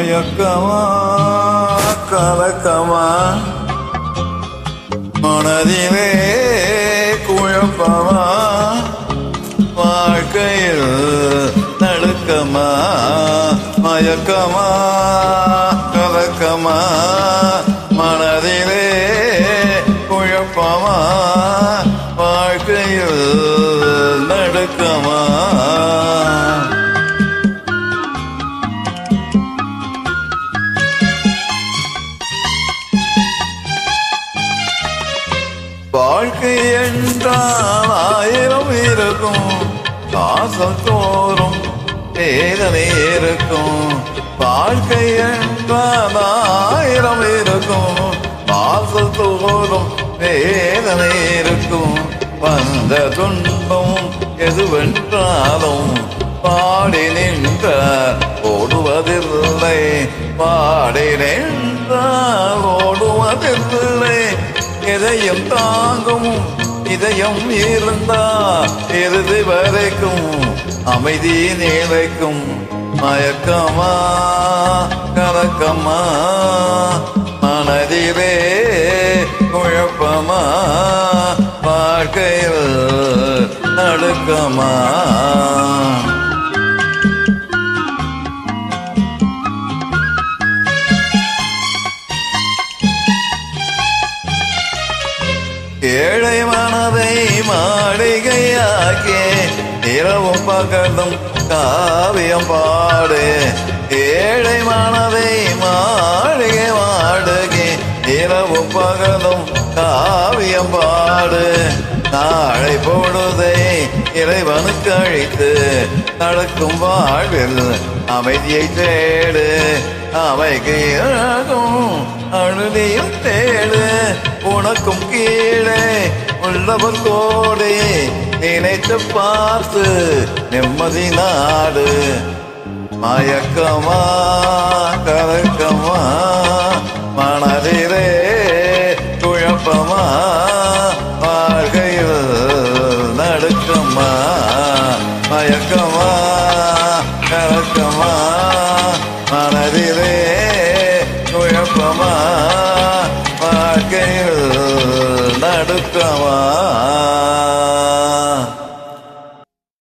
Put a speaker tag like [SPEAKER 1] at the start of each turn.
[SPEAKER 1] மயக்கமா கலக்கமா மனதிலே குழப்பமா வாழ்க்கையில் நடுக்கமா மயக்கமா கலக்கமா மனதிலே குழப்பமா வாழ்க்கையில் நடுக்கமா வாழ்க்கை என்றால் ஆயிரம் இருக்கும் காசல் தோறும் வேதனை இருக்கும் வாழ்க்கை என்றால் ஆயிரம் இருக்கும் காசல் தோறும் வேதனை இருக்கும் வந்த துன்பம் எதுவென்றாலும் பாடி நின்ற ஓடுவதில்லை பாடி நின்றால் ஓடுவதில்லை எதையும் தாங்கும் இதயம் இருந்தா இறுதி வரைக்கும் அமைதி நிலைக்கும் மயக்கமா கலக்கமா மனதிலே குழப்பமா வாழ்க்கையில் நடுக்கமா ஏழை மனதை மாளிகையாக்கே இரவும் பகலும் காவியம் பாடு ஏழை மனதை மாளிகை வாடுகே இரவும் பகலும் காவியம் பாடு நாளை பொழுதை இறைவனுக்கு அழைத்து நடக்கும் வாழ்வில் அமைதியை தேடு அமைக்கு அழுதியும் தேடு உனக்கும் கீழே உள்ளவர் கோடி நினைத்து பார்த்து நிம்மதி நாடு மயக்கமா கலக்கமா மனதிலே குழப்பமா வாழ்கையில் நடுக்கமா மயக்கமா கலக்கமா